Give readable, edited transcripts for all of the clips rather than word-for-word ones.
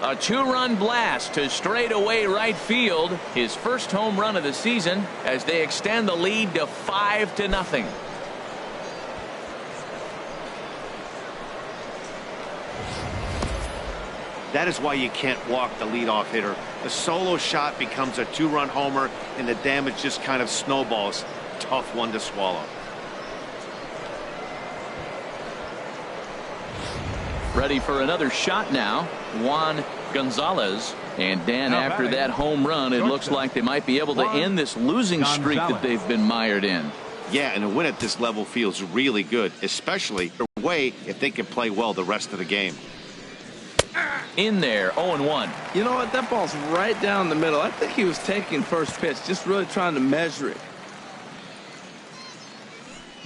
A two-run blast to straightaway right field. His first home run of the season as they extend the lead to 5-0. That is why you can't walk the leadoff hitter. A solo shot becomes a two-run homer, and the damage just kind of snowballs. Tough one to swallow. Ready for another shot now, Juan Gonzalez. And Dan, after that home run, it looks like they might be able to end this losing streak that they've been mired in. Yeah, and a win at this level feels really good, especially away if they can play well the rest of the game. In there, 0-1. You know what? That ball's right down the middle. I think he was taking first pitch, just really trying to measure it.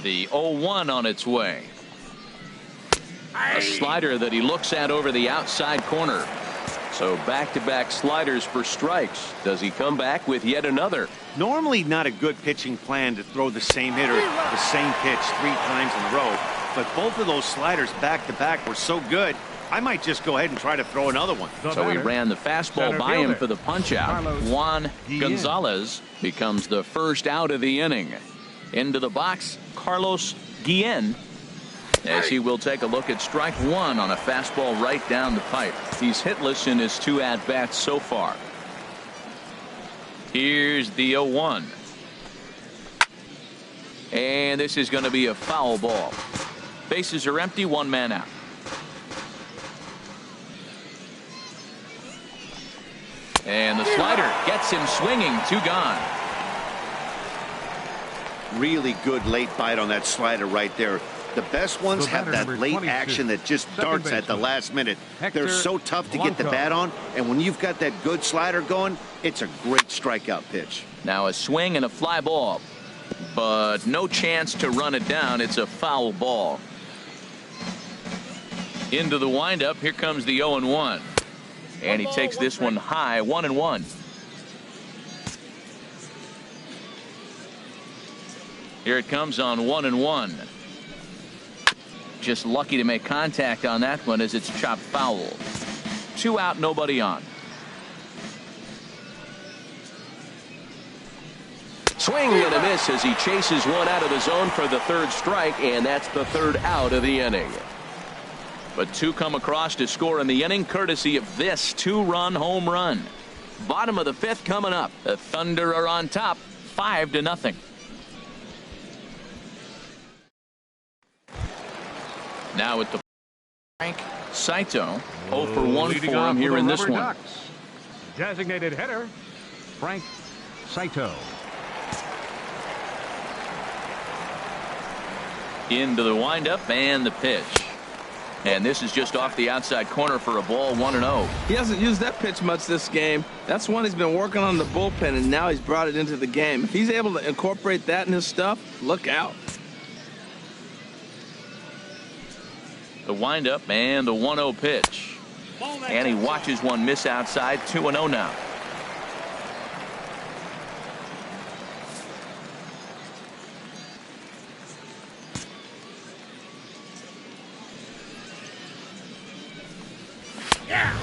The 0-1 on its way. A slider that he looks at over the outside corner. So back-to-back sliders for strikes. Does he come back with yet another? Normally not a good pitching plan to throw the same hitter the same pitch 3 times in a row, but both of those sliders back-to-back were so good, I might just go ahead and try to throw another one. So he ran the fastball by him for the punch-out. Juan Gonzalez becomes the first out of the inning. Into the box, Carlos Guillen, as he will take a look at strike one on a fastball right down the pipe. He's hitless in his 2 at-bats so far. Here's the 0-1. And this is going to be a foul ball. Bases are empty, 1 man out. And the slider gets him swinging, 2 gone. Really good late bite on that slider right there. The best ones have that late action that just darts at the last minute. They're so tough to get the bat on, and when you've got that good slider going, it's a great strikeout pitch. Now a swing and a fly ball, but no chance to run it down. It's a foul ball. Into the windup, here comes the 0-1. And he takes this one high, 1-1. Here it comes on 1-1. Just lucky to make contact on that one as it's chopped foul. 2 out, nobody on. Swing and a miss as he chases one out of the zone for the 3rd strike, and that's the 3rd out of the inning. But 2 come across to score in the inning, courtesy of this 2-run home run. Bottom of the 5th coming up. The Thunder are on top, 5-0. Now at the Frank Saito, 0 for 1 for him here in this one. Designated hitter, Frank Saito. Into the windup and the pitch. And this is just off the outside corner for a ball, 1-0. He hasn't used that pitch much this game. That's one he's been working on the bullpen, and now he's brought it into the game. If he's able to incorporate that in his stuff, look out. The windup and the 1-0 pitch. And he watches one miss outside, 2-0 now.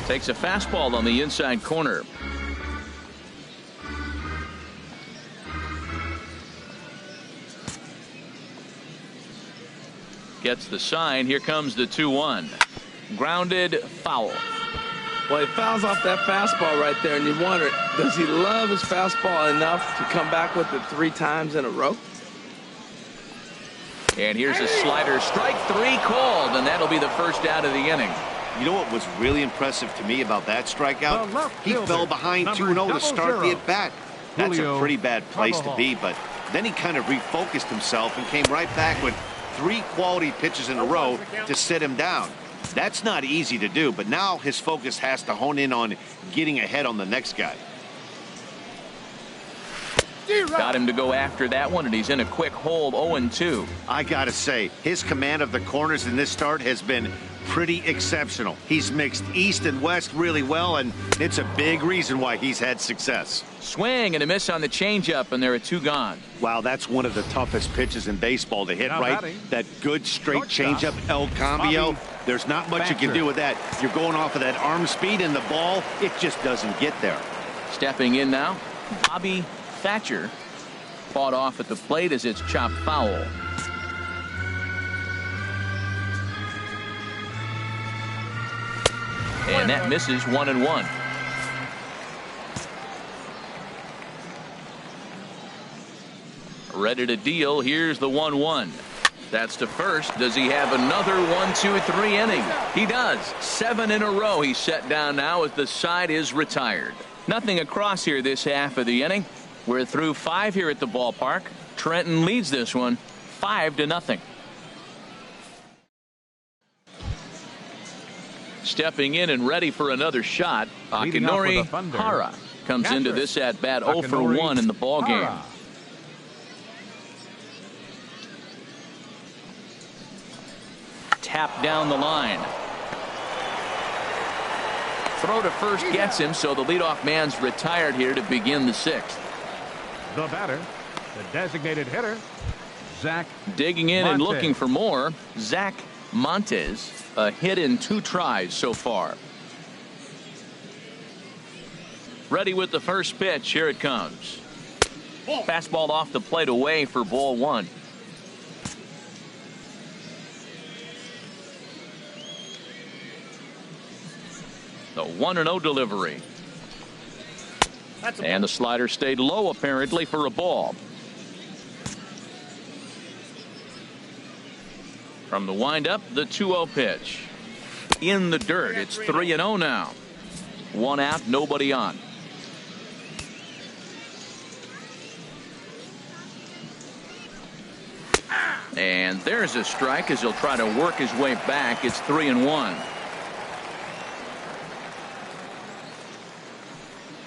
Takes a fastball on the inside corner. Gets the sign. Here comes the 2-1. Grounded, foul. Well, he fouls off that fastball right there, and you wonder, does he love his fastball enough to come back with it 3 times in a row? And here's a slider. Strike 3 called, and that'll be the first out of the inning. You know what was really impressive to me about that strikeout? He fell behind 2-0 to start the at-bat. That's a pretty bad place to be, but then he kind of refocused himself and came right back with 3 quality pitches in a row to sit him down. That's not easy to do, but now his focus has to hone in on getting ahead on the next guy. Got him to go after that one, and he's in a quick hold, 0-2. I gotta say, his command of the corners in this start has been pretty exceptional. He's mixed east and west really well, and it's a big reason why he's had success. Swing and a miss on the changeup, and there are 2 gone. Wow, that's one of the toughest pitches in baseball to hit, right? That good straight changeup, El Cambio. There's not much you can do with that. You're going off of that arm speed, and the ball, it just doesn't get there. Stepping in now, Bobby Thatcher fought off at the plate as it's chopped foul. And that misses 1-1. Ready to deal. Here's the 1-1. That's to first. Does he have another 1-2-3 inning? He does. 7 in a row he's set down now as the side is retired. Nothing across here this half of the inning. We're through 5 here at the ballpark. Trenton leads this one 5-0. Stepping in and ready for another shot, Akinori Hara comes into this at bat 0 for 1 in the ball game. Tap down the line. Throw to first gets him, so the leadoff man's retired here to begin the 6th. The batter, the designated hitter, Zach. Digging in and looking for more, Zach Montes. A hit in 2 tries so far. Ready with the first pitch. Here it comes. Fastball off the plate away for ball 1. The 1-0 delivery. And the slider stayed low apparently for a ball. From the windup, the 2-0 pitch. In the dirt. It's 3-0 now. 1 out, nobody on. And there's a strike as he'll try to work his way back. It's 3-1.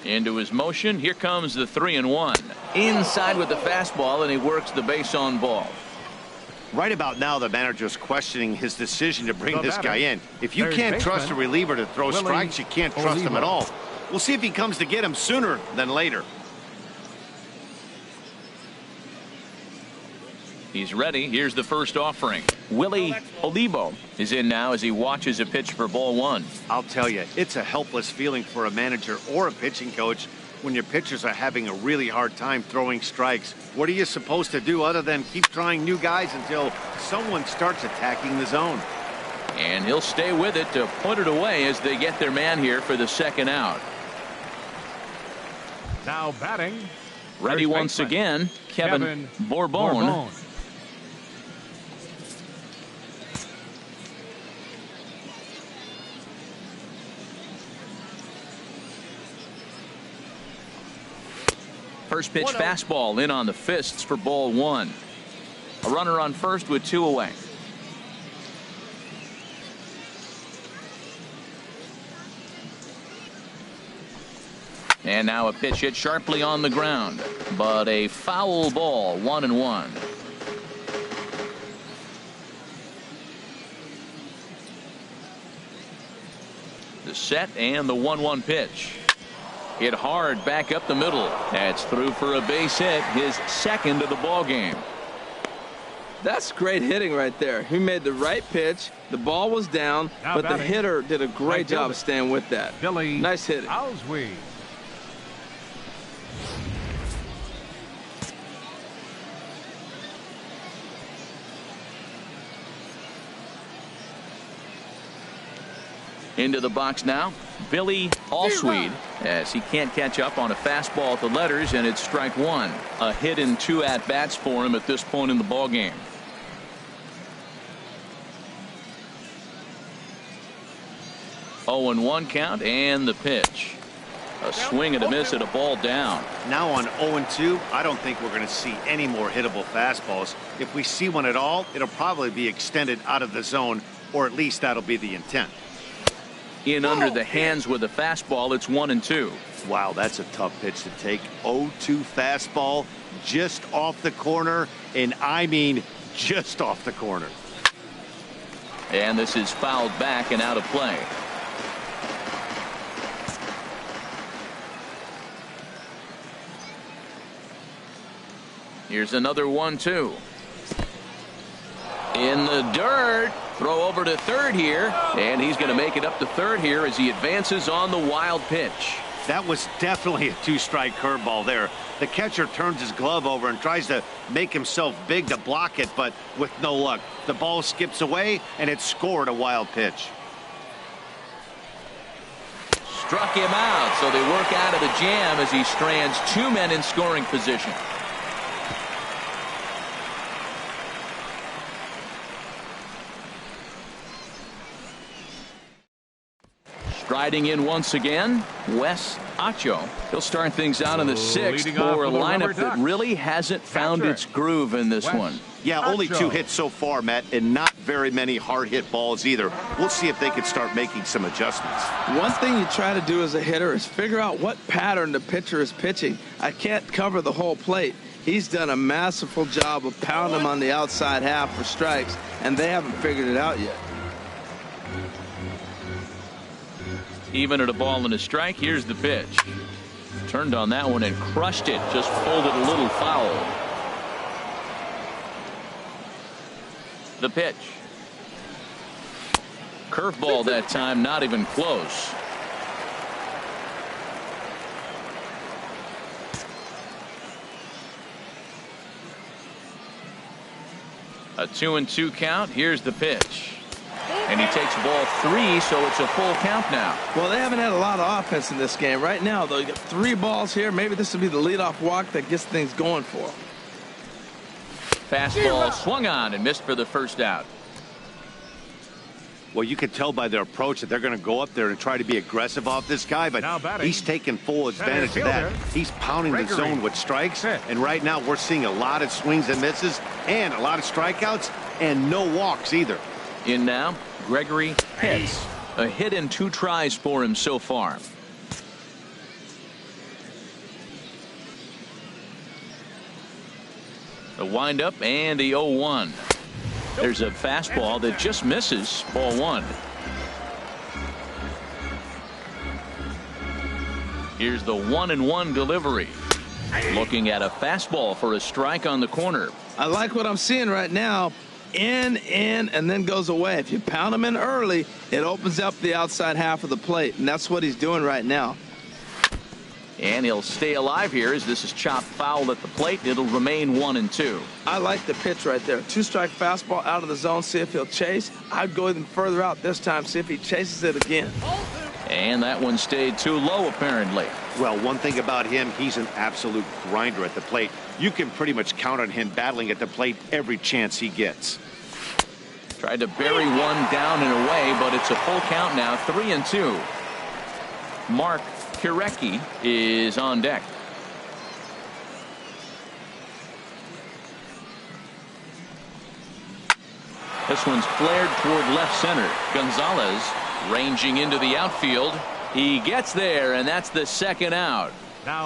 Into his motion. Here comes the 3-1. Inside with the fastball, and he works the base on ball. Right about now, the manager's questioning his decision to bring this guy in. If you can't trust a reliever to throw strikes, you can't trust him at all. We'll see if he comes to get him sooner than later. He's ready. Here's the first offering. Willie Olivo is in now as he watches a pitch for ball 1. I'll tell you, it's a helpless feeling for a manager or a pitching coach when your pitchers are having a really hard time throwing strikes. What are you supposed to do other than keep trying new guys until someone starts attacking the zone? And he'll stay with it to put it away as they get their man here for the 2nd out. Now batting. Ready once again, Kevin Bourbon. First pitch fastball in on the fists for ball 1. A runner on first with 2 away. And now a pitch hit sharply on the ground, but a foul ball. 1-1. The set and the 1-1 pitch. Hit hard back up the middle. That's through for a base hit, his 2nd of the ball game. That's great hitting right there. He made the right pitch. The ball was down, but the hitter did a great job of staying with that. Nice hitting. Into the box now, Billy Allsweed, as he can't catch up on a fastball at the letters, and it's strike 1. A hit in 2 at-bats for him at this point in the ball game. Oh, and 1 count, and the pitch. A swing and a miss at a ball down. Now on 0-2, I don't think we're going to see any more hittable fastballs. If we see one at all, it'll probably be extended out of the zone, or at least that'll be the intent. in under the hands with a fastball. It's 1-2. Wow, that's a tough pitch to take. 0-2 fastball just off the corner, and I mean just off the corner. And this is fouled back and out of play. Here's another 1-2. In the dirt. Throw over to third here, and he's going to make it up to third here as he advances on the wild pitch. That was definitely a two-strike curveball there. The catcher turns his glove over and tries to make himself big to block it, but with no luck. The ball skips away, and it scored a wild pitch. Struck him out, so they work out of the jam as he strands two men in scoring position. Striding in once again, Wes Acho. He'll start things out in the sixth for a lineup that really hasn't found its groove in this one. Yeah, only 2 hits so far, Matt, and not very many hard hit balls either. We'll see if they can start making some adjustments. One thing you try to do as a hitter is figure out what pattern the pitcher is pitching. I can't cover the whole plate. He's done a masterful job of pounding them on the outside half for strikes, and they haven't figured it out yet. Even at a ball and a strike, here's the pitch. Turned on that one and crushed it. Just folded a little foul. The pitch. Curveball that time, not even close. A 2-2 count. Here's the pitch. And he takes ball 3, so it's a full count now. Well, they haven't had a lot of offense in this game. Right now, though, you got 3 balls here. Maybe this will be the leadoff walk that gets things going for him. Fastball swung on and missed for the first out. Well, you can tell by their approach that they're going to go up there and try to be aggressive off this guy, but he's taking full advantage of that. He's pounding the zone with strikes, and right now we're seeing a lot of swings and misses and a lot of strikeouts and no walks either. In now, Gregory Hess. A hit and 2 tries for him so far. The windup and the 0-1. There's a fastball that just misses. Ball 1. Here's the 1-1 delivery. Looking at a fastball for a strike on the corner. I like what I'm seeing right now. In, and then goes away. If you pound him in early, it opens up the outside half of the plate, and that's what he's doing right now. And he'll stay alive here as this is chopped foul at the plate. It'll remain 1-2. I like the pitch right there. 2-strike fastball out of the zone, see if he'll chase. I'd go even further out this time, see if he chases it again. And that one stayed too low, apparently. Well, one thing about him, he's an absolute grinder at the plate. You can pretty much count on him battling at the plate every chance he gets. Tried to bury one down and away, but it's a full count now, 3-2. Mark Kirecki is on deck. This one's flared toward left center. Gonzalez ranging into the outfield. He gets there, and that's the second out.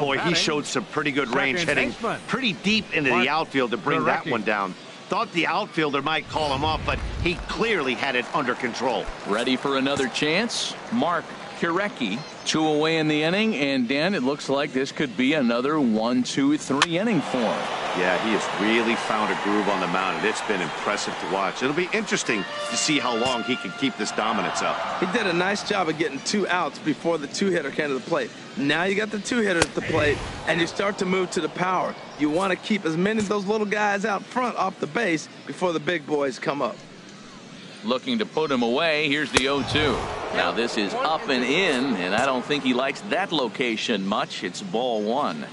Boy, he showed some pretty good range, hitting pretty deep into the outfield to bring that one down. Thought the outfielder might call him off, but he clearly had it under control. Ready for another chance. Mark Kirecki, 2 away in the inning, and Dan, it looks like this could be another 1-2-3 inning for him. Yeah, he has really found a groove on the mound, and it's been impressive to watch. It'll be interesting to see how long he can keep this dominance up. He did a nice job of getting 2 outs before the 2-hitter came to the plate. Now you got the 2-hitter at the plate, and you start to move to the power. You want to keep as many of those little guys out front off the base before the big boys come up. Looking to put him away. Here's the 0-2. Now this is up and in, and I don't think he likes that location much. It's ball 1.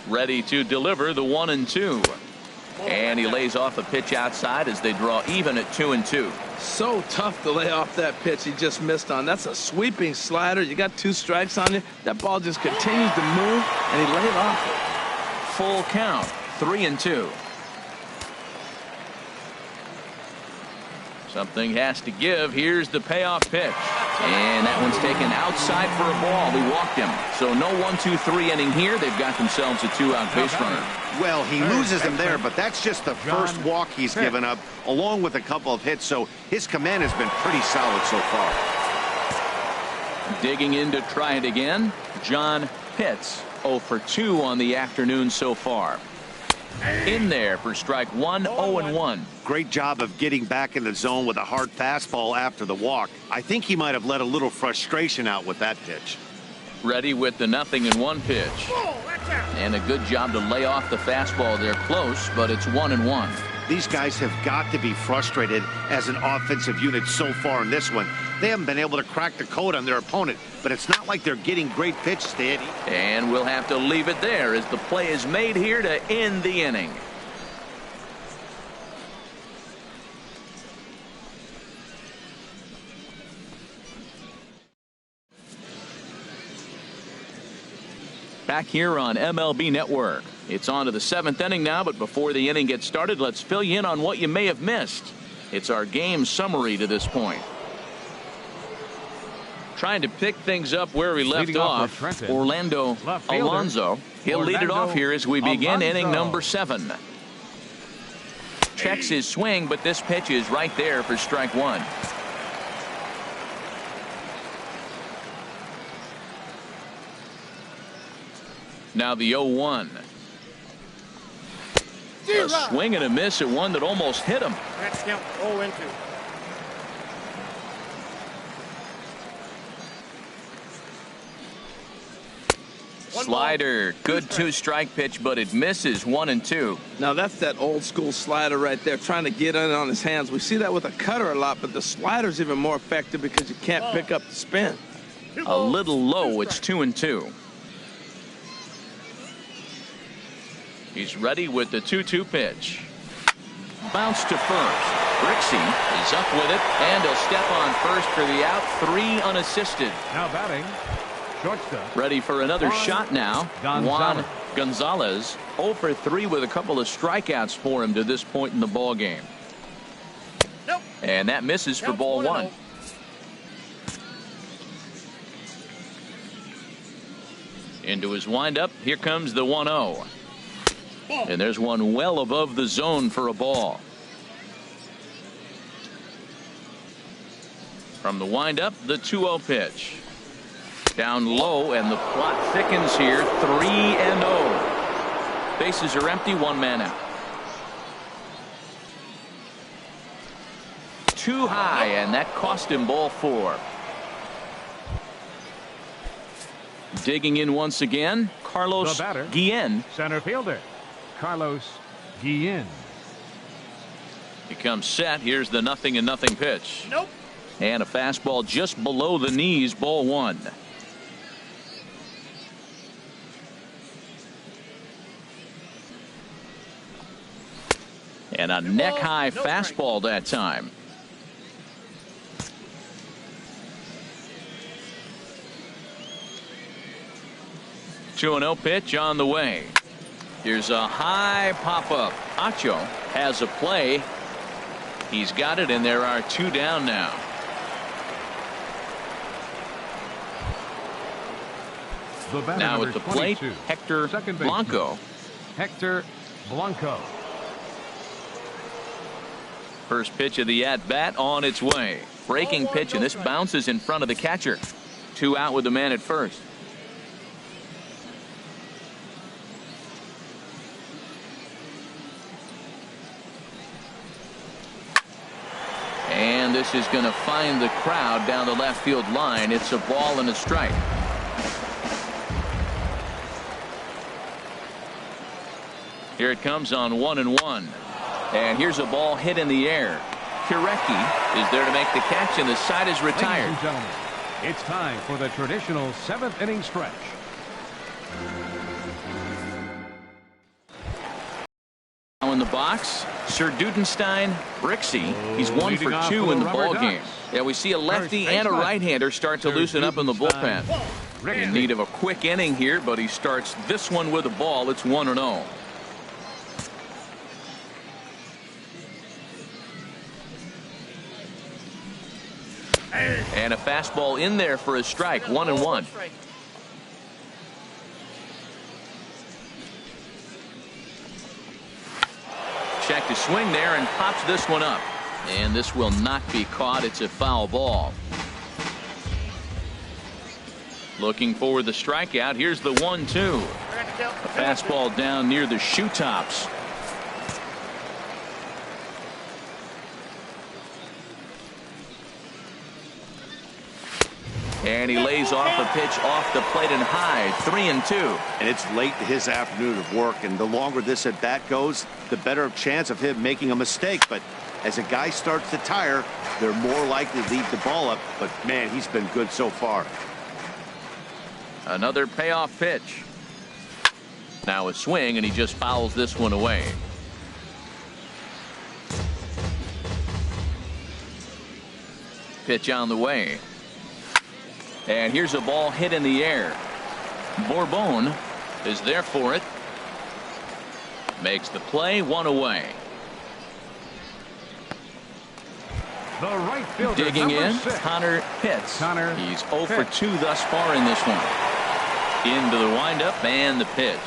Ready to deliver the 1-2. And he lays off a pitch outside as they draw even at 2-2. So tough to lay off that pitch he just missed on. That's a sweeping slider. You got 2 strikes on you. That ball just continues to move, and he laid off it. Full count, 3-2. Something has to give. Here's the payoff pitch. And that one's taken outside for a ball. He walked him. So no 1-2-3 inning here. They've got themselves a 2-out base runner. Well, he loses him there, but that's just the first walk he's given up, along with a couple of hits. So his command has been pretty solid so far. Digging in to try it again, John Pitts. 0 for 2 on the afternoon so far. In there for strike one, 0-1. Great job of getting back in the zone with a hard fastball after the walk. I think he might have let a little frustration out with that pitch. Ready with the 0-1 pitch. And a good job to lay off the fastball. They're close, but it's 1-1. These guys have got to be frustrated as an offensive unit so far in this one. They haven't been able to crack the code on their opponent, but it's not like they're getting great pitches to hit. And we'll have to leave it there as the play is made here to end the inning. Back here on MLB Network. It's on to the 7th inning now, but before the inning gets started, let's fill you in on what you may have missed. It's our game summary to this point. Trying to pick things up where we left off, Orlando Alonso. He'll lead it off here as we begin inning number 7. Checks his swing, but this pitch is right there for strike one. Now the 0-1. A swing and a miss at one that almost hit him. That's count 0-2. Slider, good 2-strike pitch, but it misses 1-2. Now that's that old school slider right there, trying to get in on his hands. We see that with a cutter a lot, but the slider's even more effective because you can't pick up the spin. A little low, it's 2-2. He's ready with the 2-2 pitch. Bounce to first. Brixey is up with it, and he'll step on first for the out. 3 unassisted. Now batting, shortstop. Ready for another shot now. Juan Gonzalez 0 for 3 with a couple of strikeouts for him to this point in the ball game. Nope. And that misses for ball 1. Into his windup. Here comes the 1-0. And there's one well above the zone for a ball. From the windup, the 2-0 pitch. Down low, and the plot thickens here. 3-0. Bases are empty, 1 man out. Too high, and that cost him ball 4. Digging in once again, Carlos Guillen. Center fielder, Carlos Guillen. He comes set. Here's the 0-0 pitch. Nope. And a fastball just below the knees, ball 1. And a neck-high fastball that time. The 2-0 pitch on the way. Here's a high pop-up. Acho has a play. He's got it, and there are 2 down now. Now at the plate, Hector Blanco. Hector Blanco. First pitch of the at-bat on its way. Breaking pitch, and this bounces in front of the catcher. 2 out with the man at first. And this is going to find the crowd down the left field line. It's a ball and a strike. Here it comes on 1-1. And here's a ball hit in the air. Kirecki is there to make the catch, and the side is retired. Ladies and gentlemen, it's time for the traditional 7th inning stretch. Now in the box, Sir Dudenstein Brixey. He's 1 for 2 in the ball game. Yeah, we see a lefty and a right-hander start to loosen up in the bullpen. In need of a quick inning here, but he starts this one with a ball. It's 1-0. And a fastball in there for a strike. 1-1. Check to swing there and pops this one up. And this will not be caught. It's a foul ball. Looking for the strikeout. Here's the 1-2. A fastball down near the shoe tops. And he lays off a pitch off the plate and high. 3-2. And it's late in his afternoon of work, and the longer this at bat goes, the better chance of him making a mistake. But as a guy starts to tire, they're more likely to leave the ball up. But man, he's been good so far. Another payoff pitch. Now a swing, and he just fouls this one away. Pitch on the way. And here's a ball hit in the air. Bourbon is there for it. Makes the play. 1 away. The right fielder, digging in, 6. Connor Pitts. He's 0 for 2 thus far in this one. Into the windup and the pitch.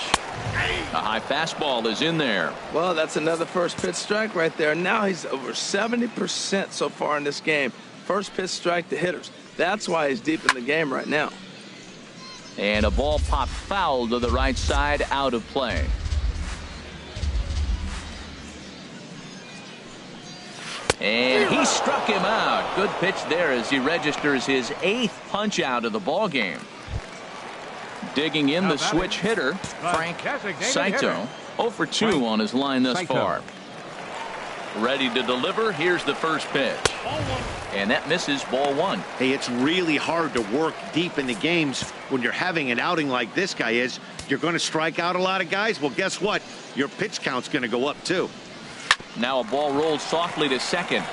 A high fastball is in there. Well, that's another first pitch strike right there. Now he's over 70% so far in this game. First pitch strike to hitters. That's why he's deep in the game right now. And a ball popped foul to the right side, out of play. And he struck him out. Good pitch there as he registers his 8th punch out of the ball game. Digging in the switch hitter, Frank Saito. 0 for 2 on his line thus far. Ready to deliver. Here's the first pitch. And that misses. Ball 1. Hey, it's really hard to work deep in the games when you're having an outing like this guy is. You're going to strike out a lot of guys. Well, guess what? Your pitch count's going to go up too. Now a ball rolled softly to second.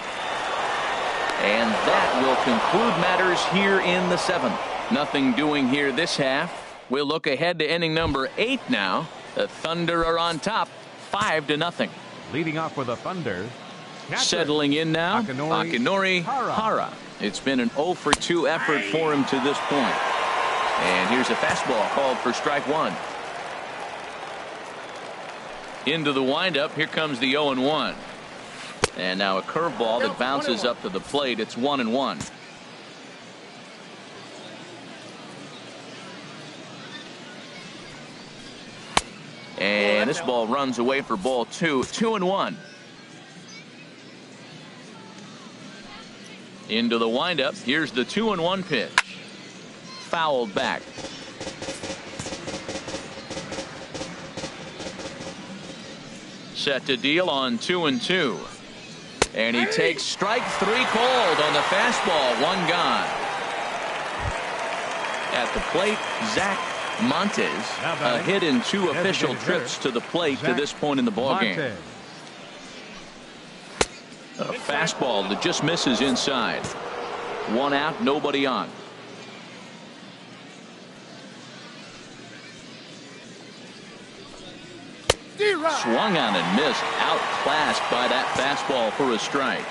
And that will conclude matters here in the 7th. Nothing doing here this half. We'll look ahead to inning number 8 now. The Thunder are on top, 5-0. Leading off for the Thunder. Settling in now, Akinori Hara. It's been an 0 for 2 effort for him to this point. And here's a fastball called for strike 1. Into the windup. Here comes the 0-1. And now a curveball that bounces up to the plate. It's 1-1. And this ball runs away for ball 2. 2-1. Into the windup. Here's the 2-1 pitch. Fouled back. Set to deal on 2-2. And he takes strike 3 called on the fastball. 1 gone. At the plate, Zach Montes, a hit in 2 official trips to the plate to this point in the ballgame. A fastball that just misses inside. 1 out, nobody on. Swung on and missed. Outclassed by that fastball for a strike.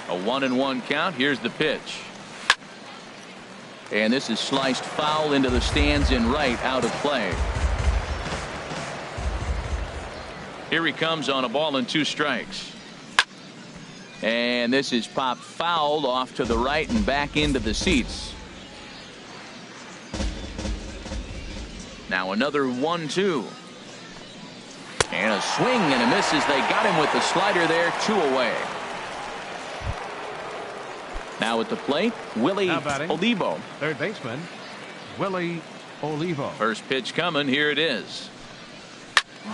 A 1-1 count. Here's the pitch. And this is sliced foul into the stands in right, out of play. Here he comes on a ball and 2 strikes. And this is popped fouled off to the right and back into the seats. Now another 1-2. And a swing and a miss as they got him with the slider there. 2 away. Now at the plate, Willie Olivo. Third baseman, Willie Olivo. First pitch coming. Here it is.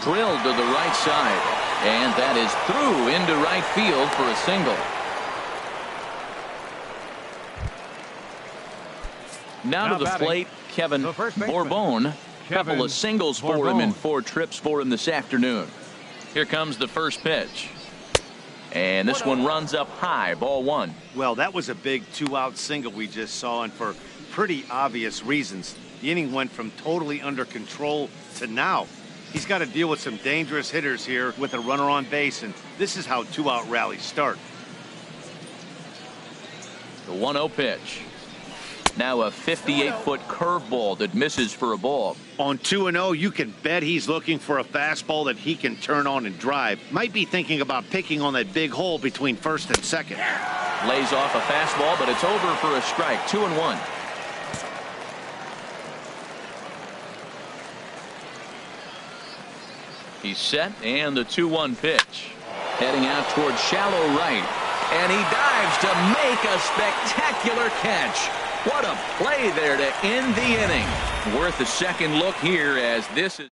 Drilled to the right side. And that is through into right field for a single. Now to the plate, Kevin Bourbon. Couple of singles for him in 4 trips for him this afternoon. Here comes the first pitch. And this one runs up high. Ball 1. Well, that was a big 2-out single we just saw, and for pretty obvious reasons. The inning went from totally under control to now. He's got to deal with some dangerous hitters here with a runner on base, and this is how 2-out rallies start. The 1-0 pitch. Now a 58-foot curveball that misses for a ball. On 2-0, you can bet he's looking for a fastball that he can turn on and drive. Might be thinking about picking on that big hole between first and second. Lays off a fastball, but it's over for a strike. 2-1. He's set, and the 2-1 pitch. Heading out towards shallow right. And he dives to make a spectacular catch. What a play there to end the inning. Worth a second look here as this is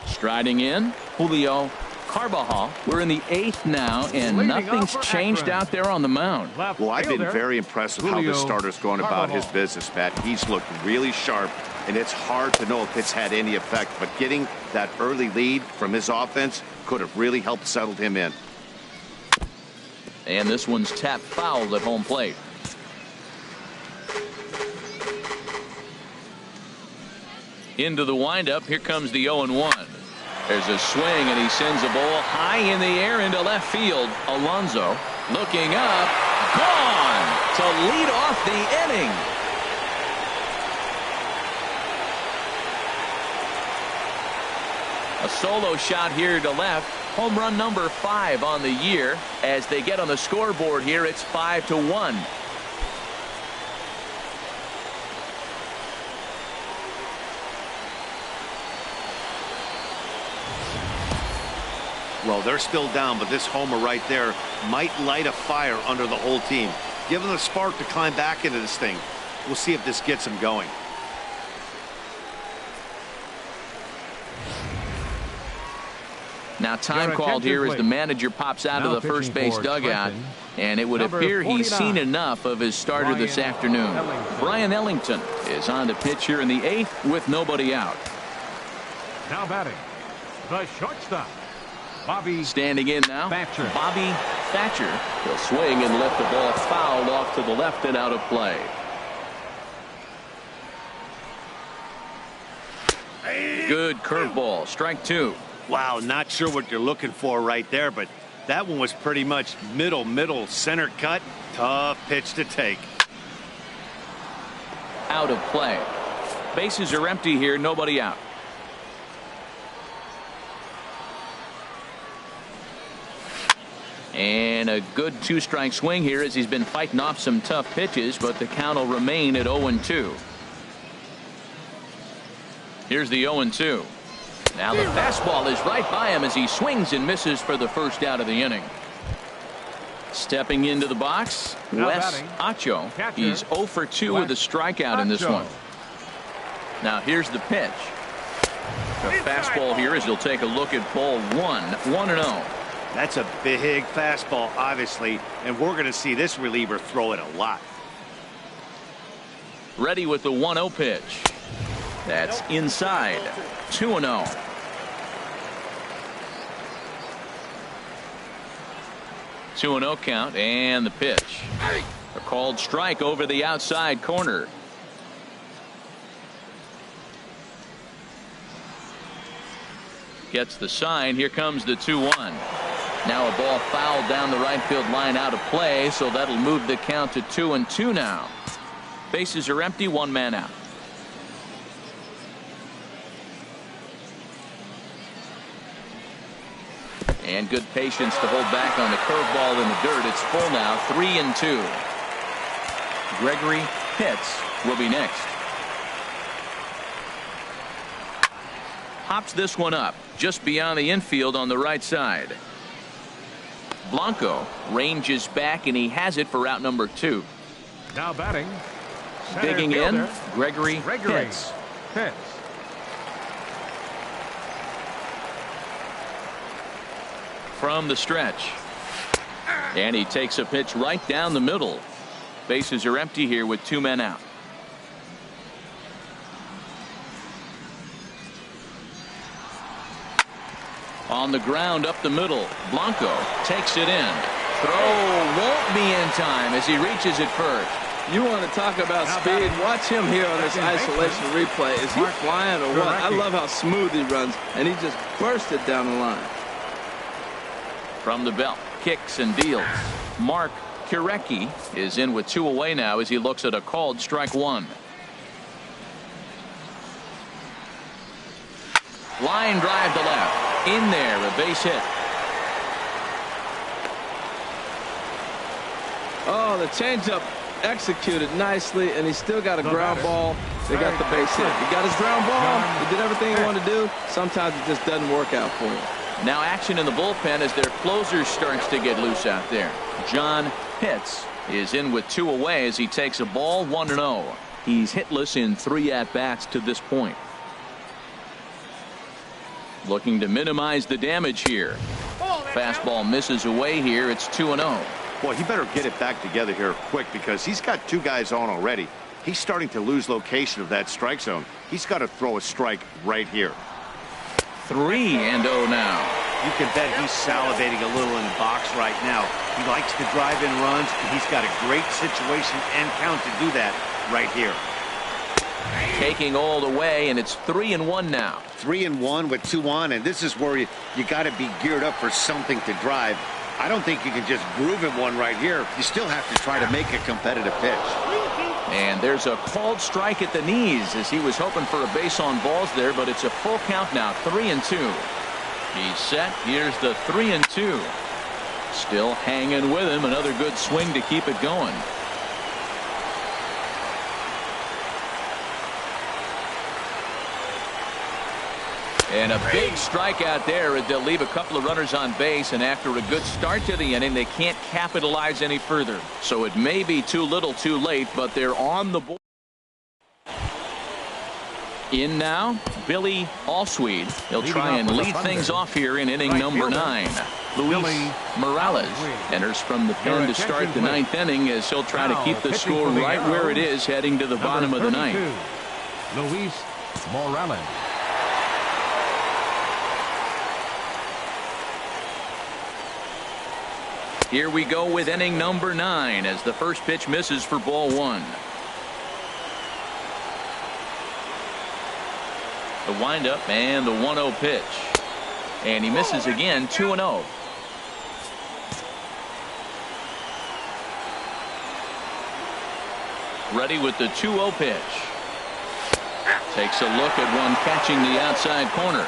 striding in. Julio Carvajal. We're in the 8th now, and nothing's changed out there on the mound. Well, I've been very impressed with how this starter's going about his business, Matt. He's looked really sharp, and it's hard to know if it's had any effect. But getting that early lead from his offense could have really helped settle him in. And this one's tapped foul at home plate. Into the windup. Here comes the 0-1. There's a swing, and he sends a ball high in the air into left field. Alonso looking up. Gone to lead off the inning. A solo shot here to left. Home run number 5 on the year. As they get on the scoreboard here, it's 5-1. Well, they're still down, but this homer right there might light a fire under the whole team. Give them a spark to climb back into this thing. We'll see if this gets them going. Now time called here as the manager pops out of the first base dugout, and it would appear he's seen enough of his starter this afternoon. Brian Ellington is on the pitch here in the 8th with nobody out. Now batting, the shortstop, Bobby. Standing in now, Thatcher. Bobby Thatcher. He'll swing and let the ball foul off to the left and out of play. Good curveball, strike 2. Wow, not sure what you're looking for right there, but that one was pretty much middle, center cut. Tough pitch to take. Out of play. Bases are empty here, nobody out. And a good 2-strike swing here as he's been fighting off some tough pitches, but the count will remain at 0-2. Here's the 0-2. Now the fastball is right by him as he swings and misses for the first out of the inning. Stepping into the box, Wes Acho. He's 0 for 2 with a strikeout in this one. Now here's the pitch. The fastball here as he'll take a look at ball 1. 1-0. That's a big fastball, obviously, and we're going to see this reliever throw it a lot. Ready with the 1-0 pitch. That's inside. 2-0. Two and 0 count, and the pitch. A called strike over the outside corner. Gets the sign. Here comes the 2-1. Now a ball fouled down the right field line out of play, so that'll move the count to 2-2 now. Bases are empty, 1 man out. And good patience to hold back on the curveball in the dirt. It's full now, 3-2. Gregory Pitts will be next. Hops this one up just beyond the infield on the right side. Blanco ranges back, and he has it for out number 2. Now batting, digging in, Gregory Pitts. From the stretch, and he takes a pitch right down the middle. Bases are empty here with 2 men out. On the ground up the middle, Blanco takes it in. Throw won't be in time as he reaches it first. You want to talk about speed? Watch him here on this isolation replay. Is he flying or what? I love how smooth he runs, and he just bursted down the line. From the belt, kicks and deals. Mark Kurecki is in with 2 away now as he looks at a called strike 1. Line drive to left. In there, a base hit. Oh, the changeup executed nicely, and he still got a ground ball. They got the base hit. He got his ground ball. He did everything he wanted to do. Sometimes it just doesn't work out for him. Now action in the bullpen as their closer starts to get loose out there. John Pitts is in with 2 away as he takes a ball 1-0. He's hitless in 3 at-bats to this point. Looking to minimize the damage here. Fastball misses away here. It's 2-0. Boy, he better get it back together here quick because he's got 2 guys on already. He's starting to lose location of that strike zone. He's got to throw a strike right here. 3-0 now. You can bet he's salivating a little in the box right now. He likes to drive in runs, and he's got a great situation and count to do that right here. Taking all the way, and it's 3-1 now. 3-1 with 2 on, and this is where you got to be geared up for something to drive. I don't think you can just groove him one right here. You still have to try to make a competitive pitch. And there's a called strike at the knees as he was hoping for a base on balls there, but it's a full count now. 3-2. He's set. Here's the 3-2. Still hanging with him. Another good swing to keep it going. And a big strikeout there as they'll leave a couple of runners on base, and after a good start to the inning, they can't capitalize any further. So it may be too little too late, but they're on the board. In now, Billy Allsweed. He'll try and lead things off here in inning number 9. Luis Morales enters from the pen to start the 9th inning as he'll try to keep the score right where it is heading to the bottom of the 9th. Luis Morales. Here we go with inning number 9 as the first pitch misses for ball 1. The windup and the 1-0 pitch. And he misses again. 2-0. Ready with the 2-0 pitch. Takes a look at one catching the outside corner.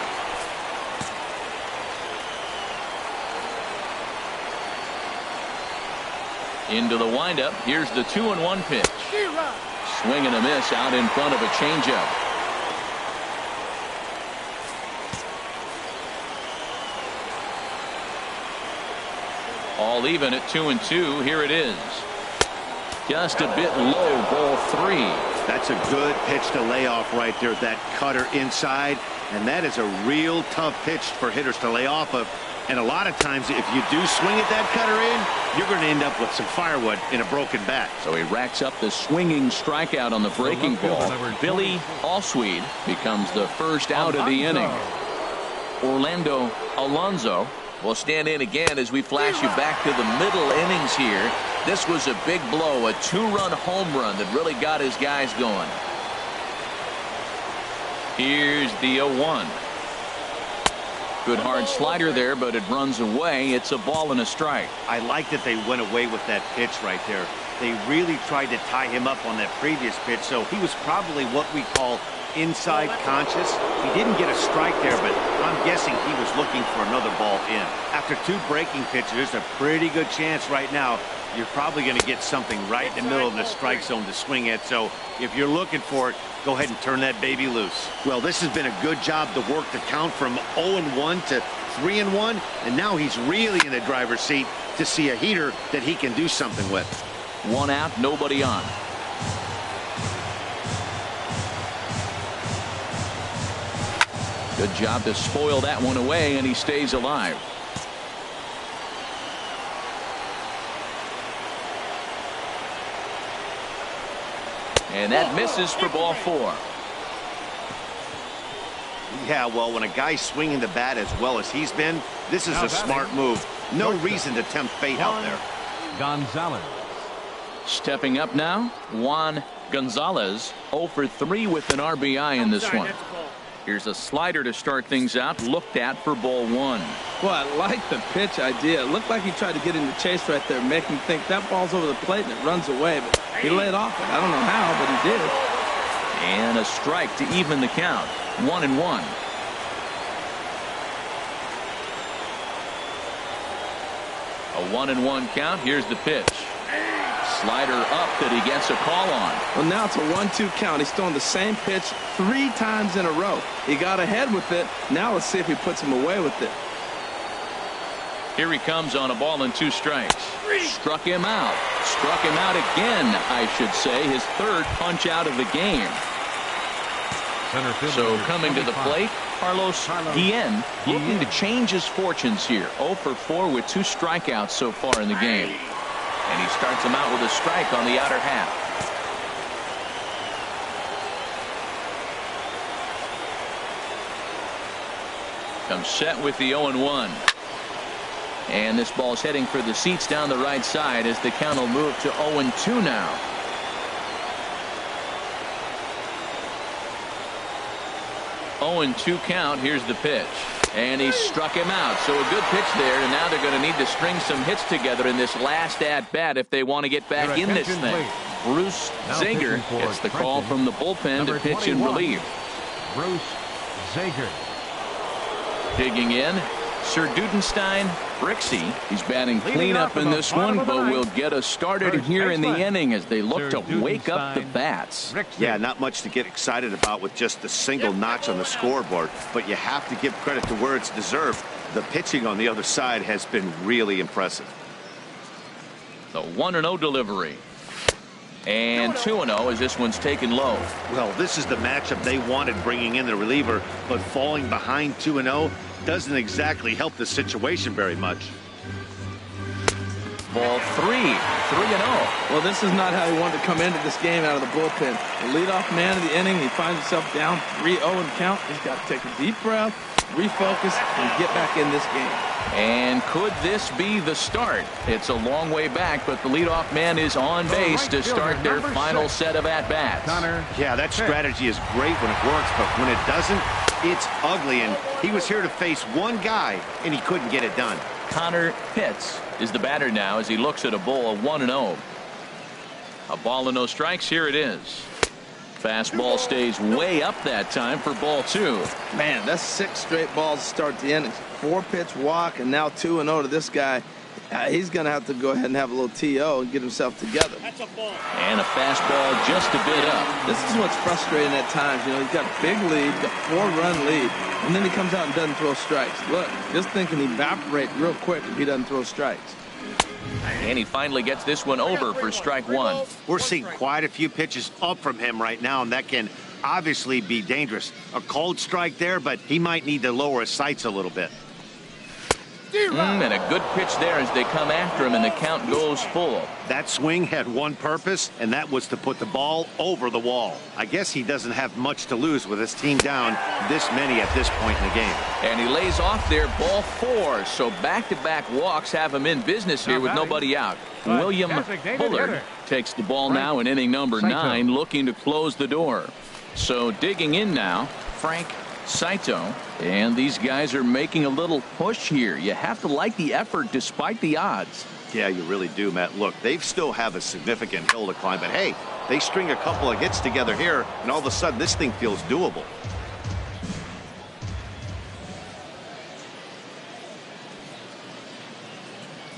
Into the windup. Here's the 2-1 pitch. Swing and a miss out in front of a changeup. All even at 2-2. Here it is. Just a bit low. Ball 3. That's a good pitch to lay off right there. That cutter inside. And that is a real tough pitch for hitters to lay off of. And a lot of times, if you do swing at that cutter in, you're going to end up with some firewood in a broken bat. So he racks up the swinging strikeout on the breaking ball. Billy Allsweed becomes the first out of the inning. Orlando Alonso will stand in again as we flash you back to the middle innings here. This was a big blow, a 2-run home run that really got his guys going. Here's the 0-1. Good hard slider there, but it runs away. It's a ball and a strike. I like that they went away with that pitch right there. They really tried to tie him up on that previous pitch, so he was probably what we call inside conscious. He didn't get a strike there, but I'm guessing he was looking for another ball in. After 2 breaking pitches, there's a pretty good chance right now you're probably going to get something right in the middle of the strike zone to swing at. So if you're looking for it, go ahead and turn that baby loose. Well, this has been a good job to work the count from 0-1 to 3-1, and now he's really in the driver's seat to see a heater that he can do something with. 1 out, nobody on. Good job to spoil that one away, and he stays alive. And that misses for ball 4. Yeah, well, when a guy's swinging the bat as well as he's been, this is a smart move. No reason to tempt fate out there. Gonzalez. Stepping up now, Juan Gonzalez, 0 for 3 with an RBI in this one. Here's a slider to start things out, looked at for ball one. Well, I like the pitch idea. It looked like he tried to get in the chase right there, make him think that ball's over the plate and it runs away, but he laid off it. I don't know how, but he did. And a strike to even the count. 1-1. A 1-1 count. Here's the pitch. Slider up that he gets a call on. Well, now it's a 1-2 count. He's throwing the same pitch 3 times in a row. He got ahead with it. Now let's see if he puts him away with it. Here he comes on a ball and 2 strikes. Struck him out. Struck him out again, I should say. His 3rd punch out of the game. So coming to the plate, Carlos Guillen looking to change his fortunes here. 0 for 4 with 2 strikeouts so far in the game. And he starts him out with a strike on the outer half. Comes set with the 0-1. And this ball's heading for the seats down the right side as the count will move to 0-2 now. Oh, 2 count. Here's the pitch. And he struck him out. So a good pitch there. And now they're going to need to string some hits together in this last at-bat if they want to get back in this thing. Bruce Zager gets the call from the bullpen to pitch in relief. Bruce Zager. Digging in, Sir Dudenstein Brixey. He's batting cleanup in this one, but will get us started here in the inning as they look to wake up the bats. Yeah, not much to get excited about with just a single notch on the scoreboard, but you have to give credit to where it's deserved. The pitching on the other side has been really impressive. The 1-0 delivery. And 2-0 as this one's taken low. Well, this is the matchup they wanted, bringing in the reliever, but falling behind 2-0 doesn't exactly help the situation very much. Ball 3-0. Well, this is not how he wanted to come into this game out of the bullpen. The leadoff man of the inning, he finds himself down 3-0 in count. He's got to take a deep breath, refocus, and get back in this game. And could this be the start? It's a long way back, but the leadoff man is on base to start their final set of at-bats. Yeah, that strategy is great when it works, but when it doesn't, it's ugly. And he was here to face one guy, and he couldn't get it done. Connor Pitts is the batter now as he looks at a ball of 1-0. A ball and no strikes. Here it is. Fastball stays way up that time for ball 2. Man, that's 6 straight balls to start the innings. 4-pitch walk, and now 2-0 to this guy. He's going to have to go ahead and have a little TO and get himself together. That's a ball. And a fastball just a bit up. This is what's frustrating at times. You know, he's got a big lead, got 4-run lead, and then he comes out and doesn't throw strikes. Look, this thing can evaporate real quick if he doesn't throw strikes. And he finally gets this one over for strike 1. We're seeing quite a few pitches up from him right now, and that can obviously be dangerous. A cold strike there, but he might need to lower his sights a little bit. And a good pitch there as they come after him, and the count goes full. That swing had one purpose, and that was to put the ball over the wall. I guess he doesn't have much to lose with his team down this many at this point in the game. And he lays off there, ball 4. So back-to-back walks have him in business here with nobody out. William Bullard takes the ball now in inning number 9, looking to close the door. So digging in now, Frank Saito, and these guys are making a little push here. You have to like the effort despite the odds. Yeah, you really do, Matt. Look, they still have a significant hill to climb, but hey, they string a couple of hits together here, and all of a sudden this thing feels doable.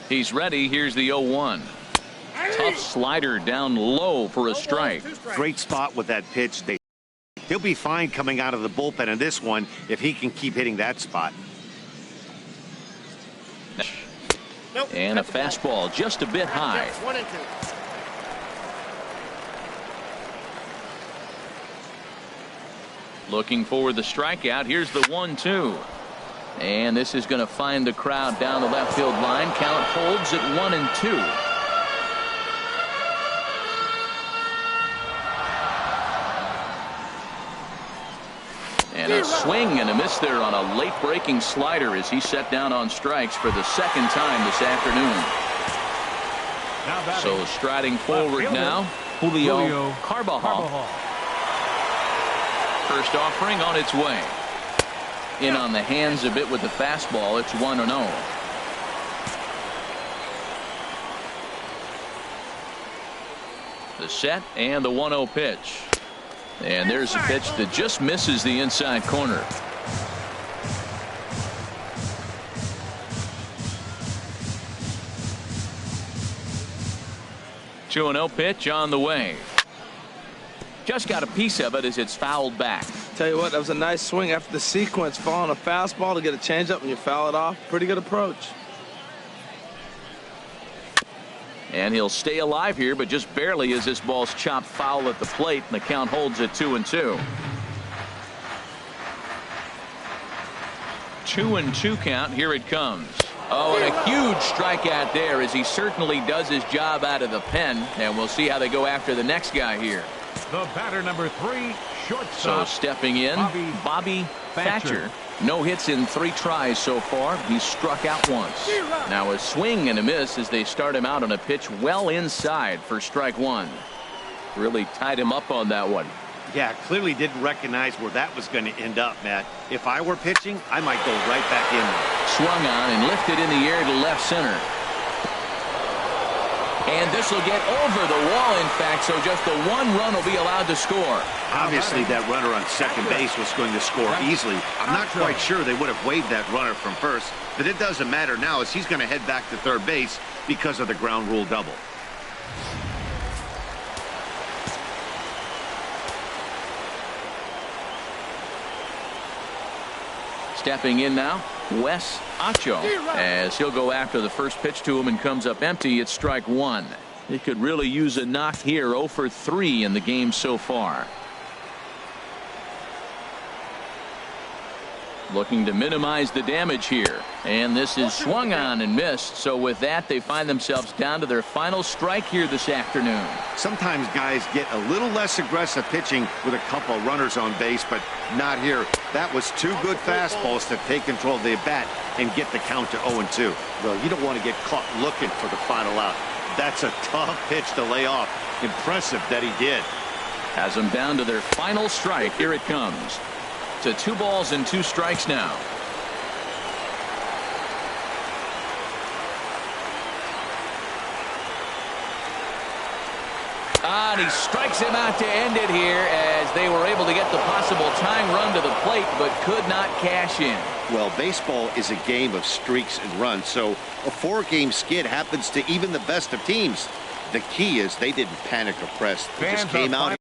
He's ready. Here's the 0-1. Tough slider down low for a strike. Great spot with that pitch. He'll be fine coming out of the bullpen in this one if he can keep hitting that spot. And a fastball just a bit high. 1-2. Looking for the strikeout. Here's the 1-2. And this is going to find the crowd down the left field line. Count holds at 1-2. And a swing and a miss there on a late breaking slider as he set down on strikes for the 2nd time this afternoon. So striding forward now, Julio Carbajal. First offering on its way. In on the hands a bit with the fastball. It's 1-0. The set and the 1-0 pitch. And there's a pitch that just misses the inside corner. 2-0 pitch on the way. Just got a piece of it as it's fouled back. Tell you what, that was a nice swing after the sequence. Following a fastball to get a changeup and you foul it off. Pretty good approach. And he'll stay alive here, but just barely as this ball's chopped foul at the plate, and the count holds at 2-2. 2-2 count. Here it comes. Oh, and a huge strikeout there as he certainly does his job out of the pen. And we'll see how they go after the next guy here. The batter, number 3, shortstop. So stepping in, Bobby Thatcher. No hits in 3 tries so far. He's struck out once. Now a swing and a miss as they start him out on a pitch well inside for strike 1. Really tied him up on that one. Yeah, clearly didn't recognize where that was going to end up, Matt. If I were pitching, I might go right back in there. Swung on and lifted in the air to left center. And this will get over the wall, in fact, so just the 1 run will be allowed to score. Obviously, that runner on second base was going to score easily. I'm not quite sure they would have waved that runner from first, but it doesn't matter now as he's going to head back to third base because of the ground rule double. Stepping in now, Wes Acho, as he'll go after the first pitch to him and comes up empty. It's strike 1. He could really use a knock here. 0 for 3 in the game so far. Looking to minimize the damage here. And this is swung on and missed. So with that, they find themselves down to their final strike here this afternoon. Sometimes guys get a little less aggressive pitching with a couple runners on base, but not here. That was 2 good fastballs to take control of the bat and get the count to 0-2. Well, you don't want to get caught looking for the final out. That's a tough pitch to lay off. Impressive that he did. Has them down to their final strike. Here it comes. To 2 balls and 2 strikes now. And he strikes him out to end it here as they were able to get the possible tying run to the plate but could not cash in. Well, baseball is a game of streaks and runs, so a 4-game skid happens to even the best of teams. The key is they didn't panic or press. They just came out